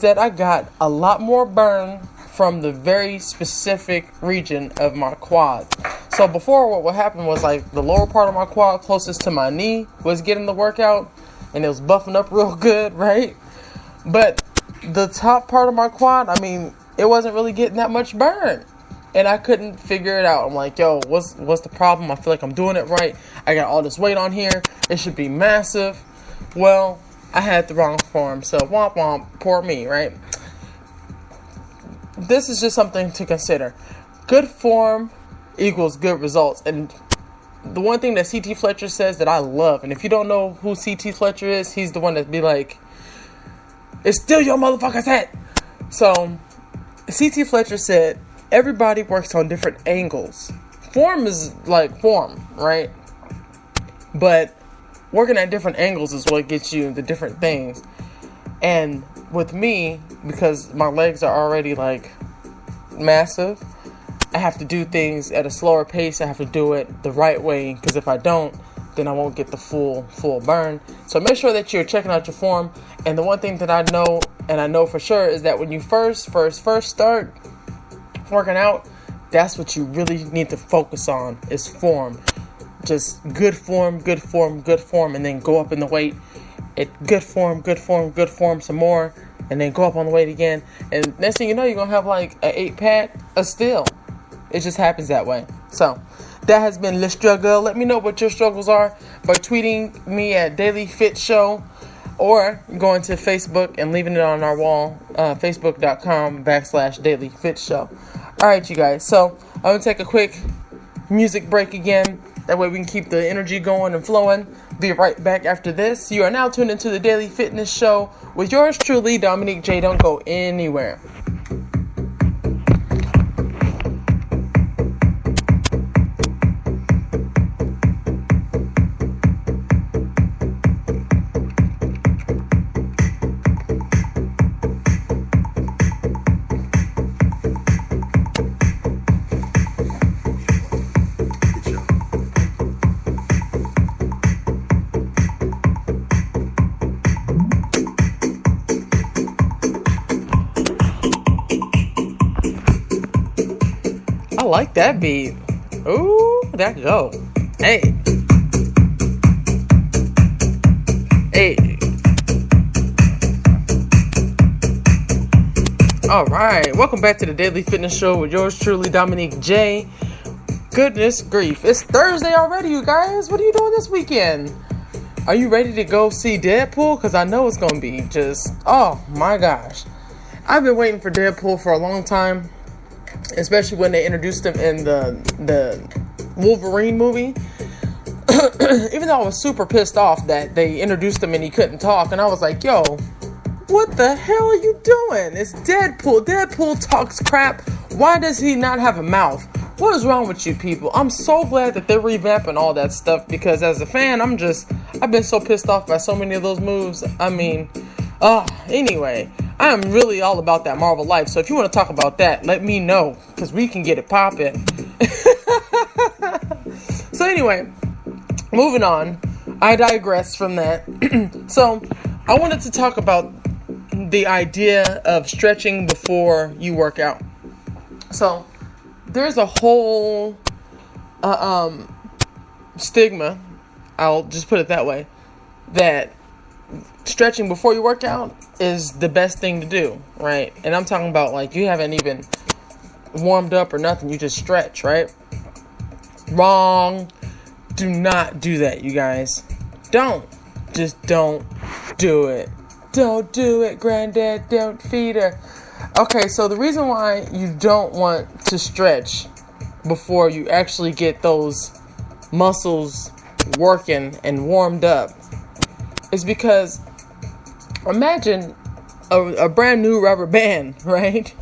instead I got a lot more burn from the very specific region of my quad. So before, what happened was like the lower part of my quad closest to my knee was getting the workout and it was buffing up real good, right? But the top part of my quad, I mean, it wasn't really getting that much burn. And I couldn't figure it out. I'm like, yo, what's the problem? I feel like I'm doing it right. I got all this weight on here. It should be massive. Well, I had the wrong form. So, womp womp, poor me, right? This is just something to consider. Good form equals good results. And the one thing that C.T. Fletcher says that I love, and if you don't know who C.T. Fletcher is, he's the one that be like, it's still your motherfucker's head. So, C.T. Fletcher said, everybody works on different angles. Form is like form, right? But working at different angles is what gets you the different things. And with me, because my legs are already like massive, I have to do things at a slower pace. I have to do it the right way, because if I don't, then I won't get the full burn. So make sure that you're checking out your form. And the one thing that I know, and I know for sure, is that when you first start working out, that's what you really need to focus on, is form. Just good form, and then go up in the weight. Good form some more, and then go up on the weight again. And next thing you know, you're gonna have like an 8-pack of still. It just happens that way. So that has been Le Struggle. Let me know what your struggles are by tweeting me at Daily Fit Show, or going to Facebook and leaving it on our wall, facebook.com/Daily Fit Show. All right, you guys. So I'm going to take a quick music break again. That way we can keep the energy going and flowing. Be right back after this. You are now tuned into the Daily Fitness Show with yours truly, Dominique Jay. Don't go anywhere. I like that beat. Ooh, that go. Hey. All right. Welcome back to the Daily Fitness Show with yours truly, Dominique Jay. Goodness grief. It's Thursday already, you guys. What are you doing this weekend? Are you ready to go see Deadpool? Because I know it's going to be just, oh my gosh. I've been waiting for Deadpool for a long time. Especially when they introduced him in the Wolverine movie. Even though I was super pissed off that they introduced him and he couldn't talk. And I was like, yo, what the hell are you doing? It's Deadpool. Deadpool talks crap. Why does he not have a mouth? What is wrong with you people? I'm so glad that they're revamping all that stuff. Because as a fan, I've been so pissed off by so many of those moves. I mean, anyway. I am really all about that Marvel life. So if you want to talk about that, let me know. Because we can get it popping. So anyway, moving on. I digress from that. So I wanted to talk about the idea of stretching before you work out. So there's a whole stigma, I'll just put it that way, that stretching before you work out is the best thing to do, right? And I'm talking about like you haven't even warmed up or nothing, you just stretch, right? Wrong. Do not do that, you guys. Don't do it. Don't do it, granddad. Don't feed her. Okay, so the reason why you don't want to stretch before you actually get those muscles working and warmed up is because imagine a brand new rubber band, right?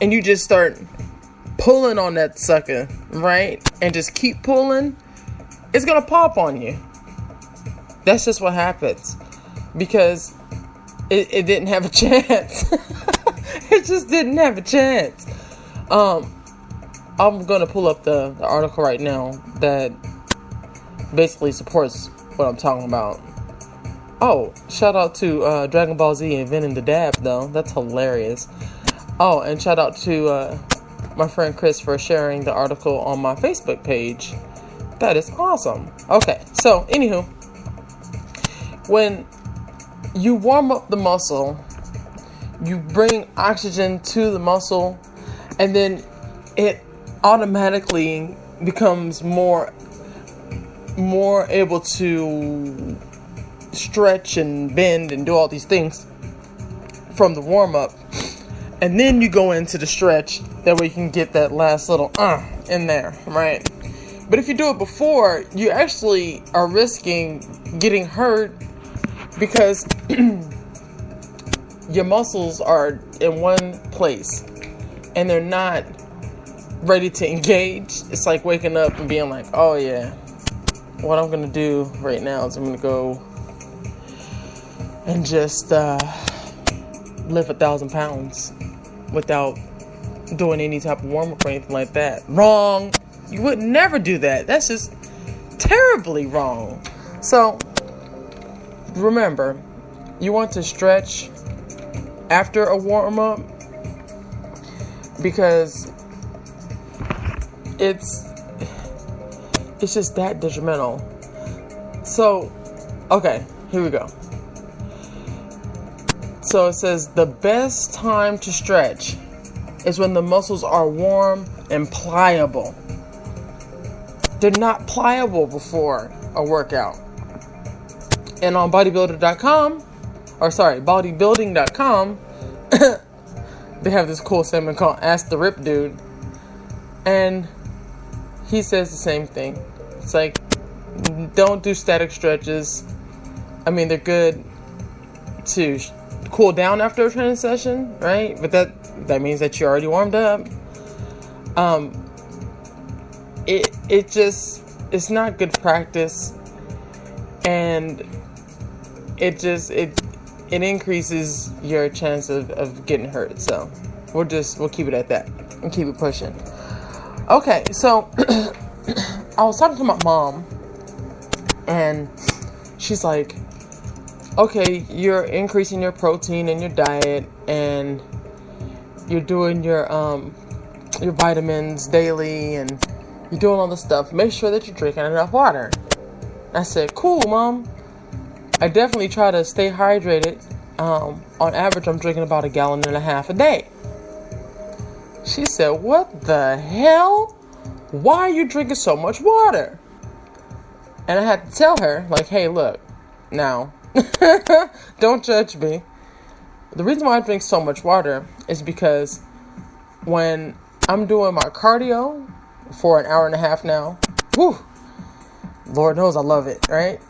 And you just start pulling on that sucker, right? And just keep pulling. It's gonna pop on you. That's just what happens. Because it didn't have a chance. It just didn't have a chance. I'm gonna pull up the article right now that basically supports what I'm talking about. Oh, shout out to Dragon Ball Z inventing the dab, though. That's hilarious. Oh, and shout out to my friend Chris for sharing the article on my Facebook page. That is awesome. Okay, so, anywho, when you warm up the muscle, you bring oxygen to the muscle, and then it automatically becomes more able to stretch and bend and do all these things from the warm up. And then you go into the stretch. That way you can get that last little in there, right? But if you do it before, you actually are risking getting hurt because your muscles are in one place and they're not ready to engage. It's like waking up and being like, oh yeah, what I'm going to do right now is I'm going to go and just lift 1,000 pounds without doing any type of warm-up or anything like that. Wrong. You would never do that. That's just terribly wrong. So remember, you want to stretch after a warm-up because it's just that detrimental. So, okay, here we go. So it says the best time to stretch is when the muscles are warm and pliable. They're not pliable before a workout. And on bodybuilding.com, they have this cool segment called Ask the Rip Dude. And he says the same thing. It's like, don't do static stretches. I mean, they're good to cool down after a training session, right? But that means that you're already warmed up. It's not good practice, and it increases your chance of getting hurt. So we'll keep it at that and keep it pushing. Okay, so I was talking to my mom, and she's like, okay, you're increasing your protein in your diet, and you're doing your vitamins daily, and you're doing all this stuff. Make sure that you're drinking enough water. I said, cool, Mom. I definitely try to stay hydrated. On average, I'm drinking about 1.5 gallons a day. She said, what the hell? Why are you drinking so much water? And I had to tell her, like, hey, look, now, don't judge me. The reason why I drink so much water is because when I'm doing my cardio for 1.5 hours now, whew, Lord knows I love it, right?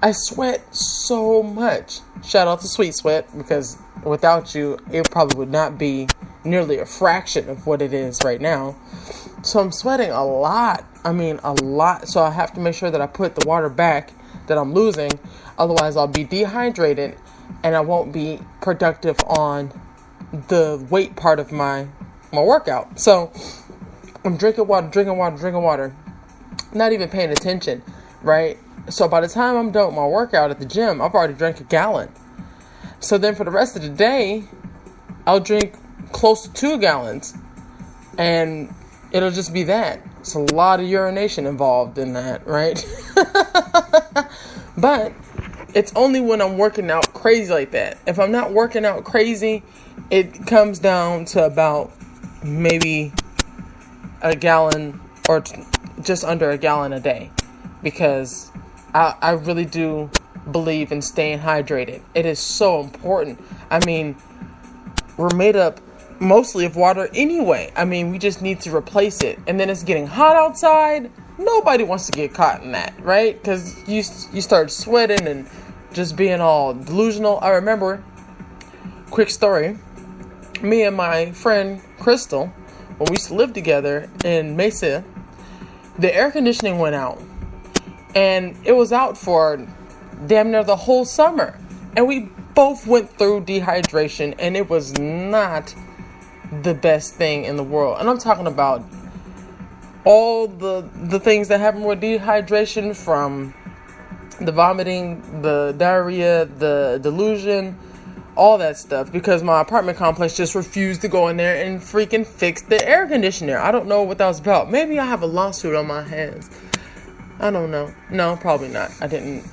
I sweat so much. Shout out to Sweet Sweat, because without you, it probably would not be nearly a fraction of what it is right now. So I'm sweating a lot. I mean, a lot. So I have to make sure that I put the water back that I'm losing. Otherwise, I'll be dehydrated and I won't be productive on the weight part of my workout. So I'm drinking water. Not even paying attention, right? So by the time I'm done with my workout at the gym, I've already drank 1 gallon. So then for the rest of the day, I'll drink close to 2 gallons. And it'll just be that. It's a lot of urination involved in that, right? But it's only when I'm working out crazy like that. If I'm not working out crazy, it comes down to about maybe 1 gallon or just under 1 gallon a day. Because I really do believe in staying hydrated. It is so important. I mean, we're made up mostly of water anyway. I mean, we just need to replace it. And then it's getting hot outside. Nobody wants to get caught in that, right? Because you start sweating and just being all delusional. I remember, quick story, me and my friend Crystal, when we used to live together in Mesa, the air conditioning went out. And it was out for damn near the whole summer. And we both went through dehydration, and it was not the best thing in the world. And I'm talking about all the things that happen with dehydration, from the vomiting, the diarrhea, the delusion, all that stuff, because my apartment complex just refused to go in there and freaking fix the air conditioner. I don't know what that was about. Maybe I have a lawsuit on my hands. I don't know. No, probably not. I didn't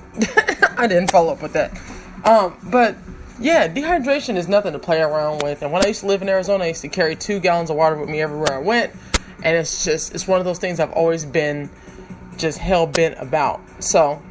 I didn't follow up with that. But yeah, dehydration is nothing to play around with. And when I used to live in Arizona, I used to carry 2 gallons of water with me everywhere I went. And it's one of those things I've always been just hell-bent about. So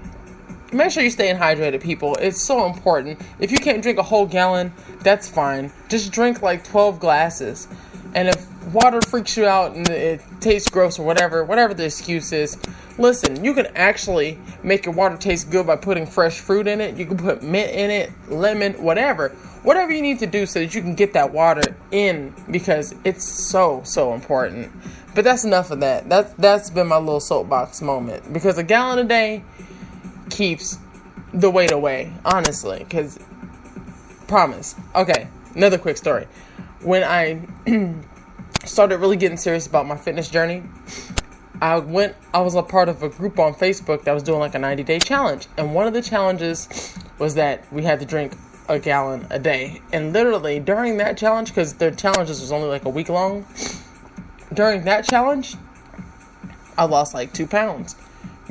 make sure you're staying hydrated, people. It's so important. If you can't drink a whole gallon, that's fine. Just drink like 12 glasses. And if water freaks you out and it tastes gross or whatever the excuse is, listen, you can actually make your water taste good by putting fresh fruit in it. You can put mint in it, lemon, whatever you need to do so that you can get that water in, because it's so important. But that's enough of that. That's been my little soapbox moment, because a gallon a day keeps the weight away, honestly, because promise. Okay, another quick story. When I started really getting serious about my fitness journey, I was a part of a group on Facebook that was doing like a 90-day challenge. And one of the challenges was that we had to drink a gallon a day. And literally during that challenge, because their challenges was only like a week long, during that challenge, I lost like 2 pounds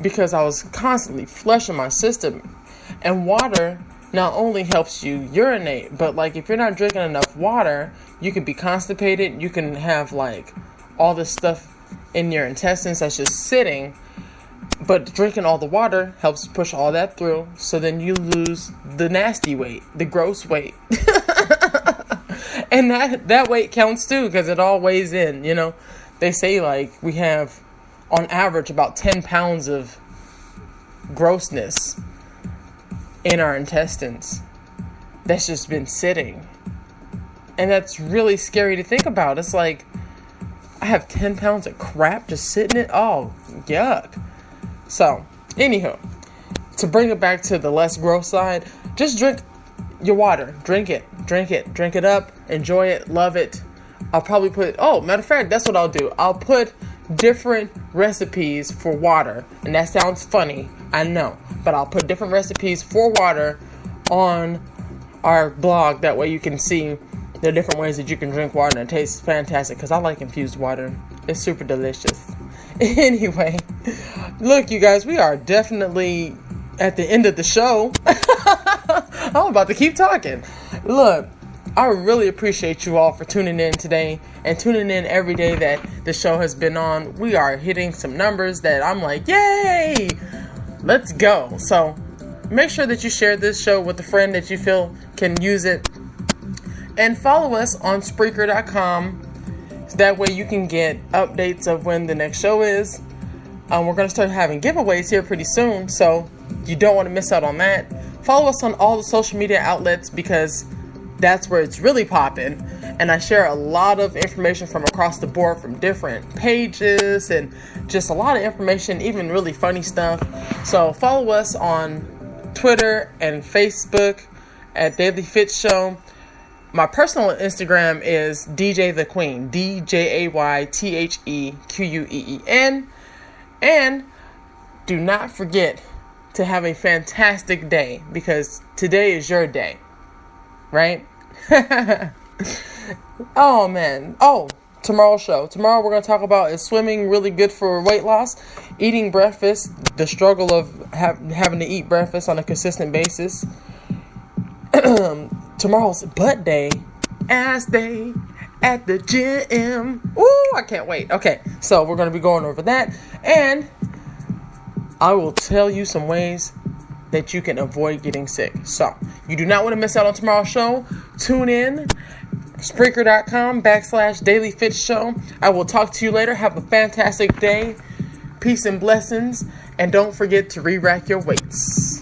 because I was constantly flushing my system. And water not only helps you urinate, but like if you're not drinking enough water, you could be constipated. You can have like all this stuff in your intestines that's just sitting, but drinking all the water helps push all that through, so then you lose the nasty weight, the gross weight. And that weight counts too, because it all weighs in, you know. They say like we have on average about 10 pounds of grossness in our intestines that's just been sitting. And that's really scary to think about. It's like, I have 10 pounds of crap just sitting in. Oh, yuck. So, anywho, to bring it back to the less gross side, just drink your water. Drink it up, enjoy it, love it. I'll probably matter of fact, that's what I'll do. I'll put different recipes for water. And that sounds funny, I know. But I'll put different recipes for water on our blog. That way you can see the different ways that you can drink water, and it tastes fantastic, because I like infused water. It's super delicious. Anyway, look, you guys, we are definitely at the end of the show. I'm about to keep talking. Look, I really appreciate you all for tuning in today and tuning in every day that the show has been on. We are hitting some numbers that I'm like, yay, let's go. So make sure that you share this show with a friend that you feel can use it. And follow us on Spreaker.com. So that way you can get updates of when the next show is. We're going to start having giveaways here pretty soon, so you don't want to miss out on that. Follow us on all the social media outlets, because that's where it's really popping. And I share a lot of information from across the board from different pages, and just a lot of information, even really funny stuff. So follow us on Twitter and Facebook at Daily Fit Show. My personal Instagram is DJ the Queen, DJayTheQueen. And do not forget to have a fantastic day, because today is your day, right? Oh, man. Oh, tomorrow's show. Tomorrow we're going to talk about, is swimming really good for weight loss? Eating breakfast, the struggle of having to eat breakfast on a consistent basis. Tomorrow's butt day, ass day at the gym. Ooh, I can't wait. Okay, so we're going to be going over that. And I will tell you some ways that you can avoid getting sick. So, you do not want to miss out on tomorrow's show. Tune in. Spreaker.com/Daily Fit Show. I will talk to you later. Have a fantastic day. Peace and blessings. And don't forget to re-rack your weights.